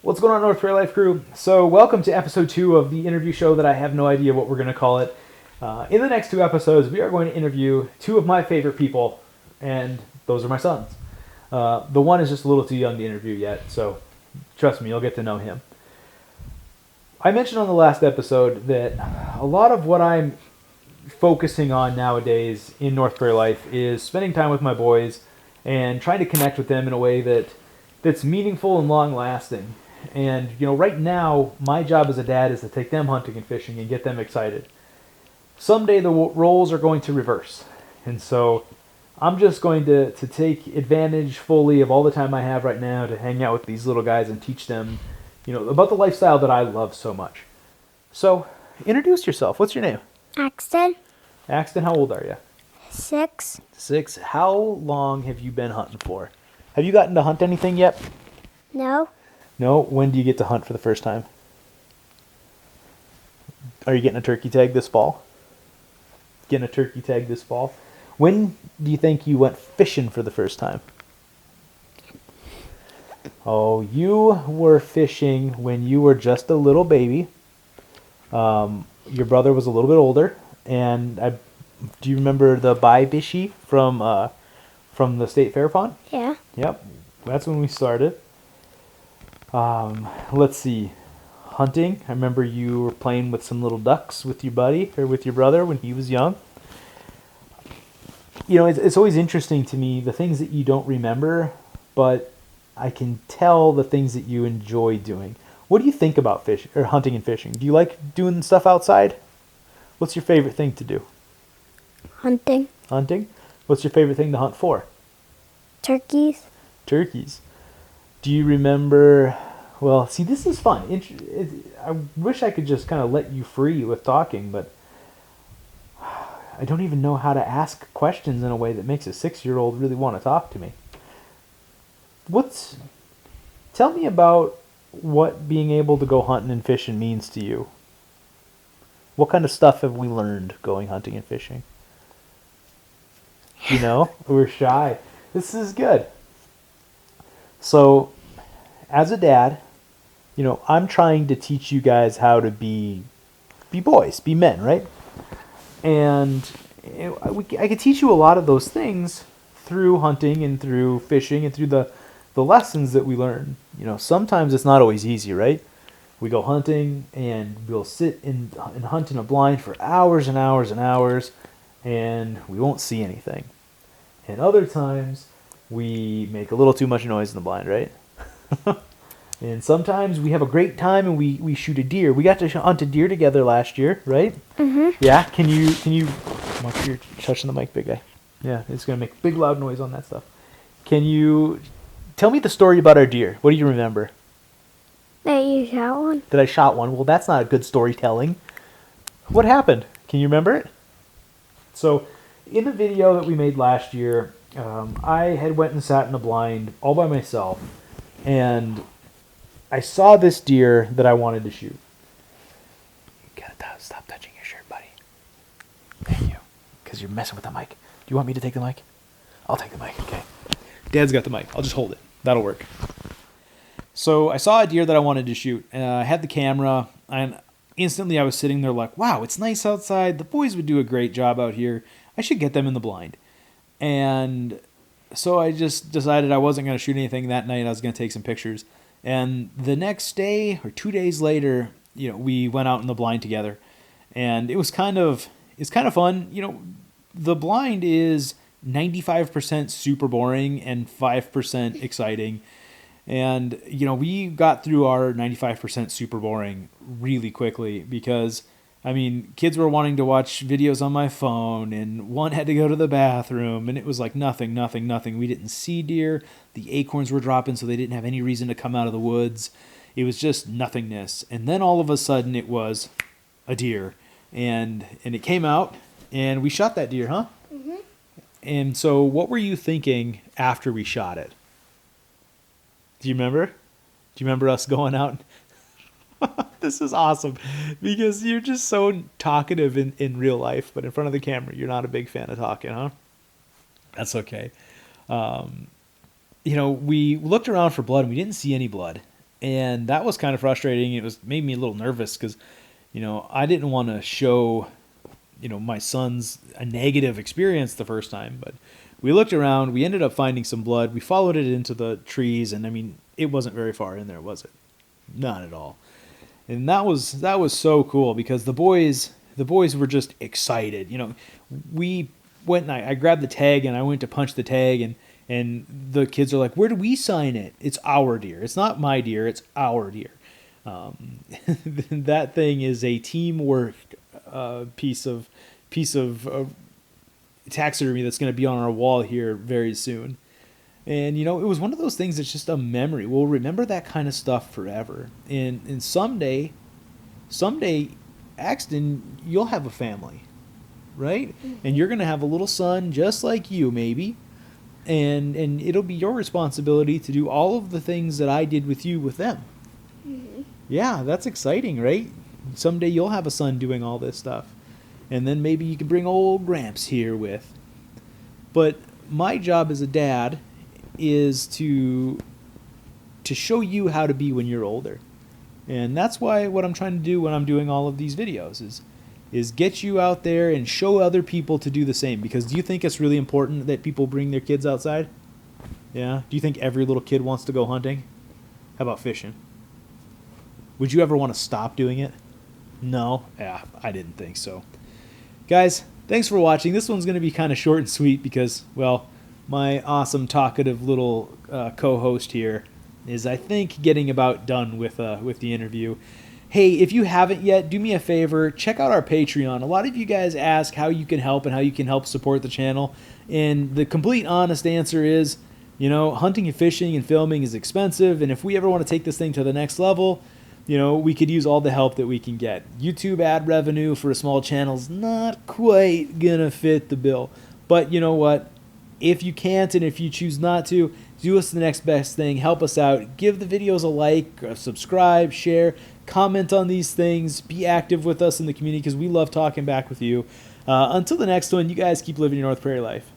What's going on, North Prairie Life crew? So welcome to episode 2 of the interview show that I have no idea what we're going to call it. In the next 2 episodes, we are going to interview 2 of my favorite people, and those are my sons. The one is just a little too young to interview yet, so trust me, you'll get to know him. I mentioned on the last episode that a lot of what I'm focusing on nowadays in North Prairie Life is spending time with my boys and trying to connect with them in a way that's meaningful and long-lasting. And, right now, my job as a dad is to take them hunting and fishing and get them excited. Someday the roles are going to reverse. And so I'm just going to take advantage fully of all the time I have right now to hang out with these little guys and teach them, about the lifestyle that I love so much. So, introduce yourself. What's your name? Axton. Axton, how old are you? 6. 6. How long have you been hunting for? Have you gotten to hunt anything yet? No. No? When do you get to hunt for the first time? Are you getting a turkey tag this fall? Getting a turkey tag this fall? When do you think you went fishing for the first time? Oh, you were fishing when you were just a little baby. Your brother was a little bit older, and do you remember the Bibishi from the state fair pond? Yeah. Yep, that's when we started. Let's see, hunting. I remember you were playing with some little ducks with your buddy or with your brother when he was young. It's always interesting to me the things that you don't remember, but I can tell the things that you enjoy doing. What do you think about hunting and fishing? Do you like doing stuff outside? What's your favorite thing to do? Hunting. Hunting? What's your favorite thing to hunt for? Turkeys. Turkeys. Do you remember... Well, see, this is fun. I wish I could just kind of let you free with talking, but I don't even know how to ask questions in a way that makes a 6-year-old really want to talk to me. Tell me about what being able to go hunting and fishing means to you. What kind of stuff have we learned going hunting and fishing? We're shy. This is good. So, as a dad, I'm trying to teach you guys how to be boys, be men, right? And I could teach you a lot of those things through hunting and through fishing and through the lessons that we learn. Sometimes it's not always easy, right? We go hunting and we'll sit and hunt in a blind for hours and hours and hours, and we won't see anything. And other times we make a little too much noise in the blind, right? And sometimes we have a great time and we shoot a deer. We got to hunt a deer together last year, right? Mm-hmm. Yeah. Can you watch your touching the mic, big guy? Yeah, it's gonna make big loud noise on that stuff. Can you tell me the story about our deer? What do you remember? That you shot one. That I shot one. Well, that's not a good storytelling. What happened? Can you remember it? So, in the video that we made last year, I had went and sat in a blind all by myself, and I saw this deer that I wanted to shoot. You gotta stop touching your shirt, buddy. Thank you. Because you're messing with the mic. Do you want me to take the mic? I'll take the mic, okay. Dad's got the mic. I'll just hold it. That'll work. So I saw a deer that I wanted to shoot. I had the camera, and instantly I was sitting there like, wow, it's nice outside. The boys would do a great job out here. I should get them in the blind. And so I just decided I wasn't going to shoot anything that night. I was going to take some pictures. And the next day or 2 days later, we went out in the blind together. And it's kind of fun. The blind is 95% super boring and 5% exciting. And, we got through our 95% super boring really quickly because, kids were wanting to watch videos on my phone, and one had to go to the bathroom, and it was like nothing. We didn't see deer. The acorns were dropping, so they didn't have any reason to come out of the woods. It was just nothingness. And then all of a sudden it was a deer, and it came out, and we shot that deer, huh? Mm-hmm. And so what were you thinking after we shot it? Do you remember? Do you remember us going out? This is awesome because you're just so talkative in real life, but in front of the camera, you're not a big fan of talking, huh? That's okay. We looked around for blood and we didn't see any blood. And that was kind of frustrating. It made me a little nervous because, I didn't want to show, my son's a negative experience the first time. But we looked around. We ended up finding some blood. We followed it into the trees, and I mean, it wasn't very far in there, was it? Not at all. And that was so cool because the boys were just excited. We went and I grabbed the tag and I went to punch the tag, and the kids are like, "Where do we sign it?" It's our deer. It's not my deer. It's our deer. That thing is a teamwork piece of taxidermy that's going to be on our wall here very soon. And it was one of those things that's just a memory. We'll remember that kind of stuff forever. And someday, Axton, you'll have a family, right? And you're gonna have a little son just like you, maybe. And it'll be your responsibility to do all of the things that I did with you with them. Mm-hmm. Yeah, that's exciting, right? Someday you'll have a son doing all this stuff. And then maybe you can bring old Gramps here with. But my job as a dad is to show you how to be when you're older. And that's why what I'm trying to do when I'm doing all of these videos is get you out there and show other people to do the same. Because do you think it's really important that people bring their kids outside? Yeah? Do you think every little kid wants to go hunting? How about fishing? Would you ever want to stop doing it? No? Yeah, I didn't think so. Guys, thanks for watching. This one's going to be kind of short and sweet because, well, my awesome talkative little co-host here is, I think, getting about done with the interview. Hey, if you haven't yet, do me a favor, check out our Patreon. A lot of you guys ask how you can help and how you can help support the channel. And the complete honest answer is, hunting and fishing and filming is expensive. And if we ever want to take this thing to the next level, we could use all the help that we can get. YouTube ad revenue for a small channel is not quite going to fit the bill. But you know what? If you can't and if you choose not to, do us the next best thing. Help us out. Give the videos a like, subscribe, share, comment on these things. Be active with us in the community because we love talking back with you. Until the next one, you guys keep living your North Prairie life.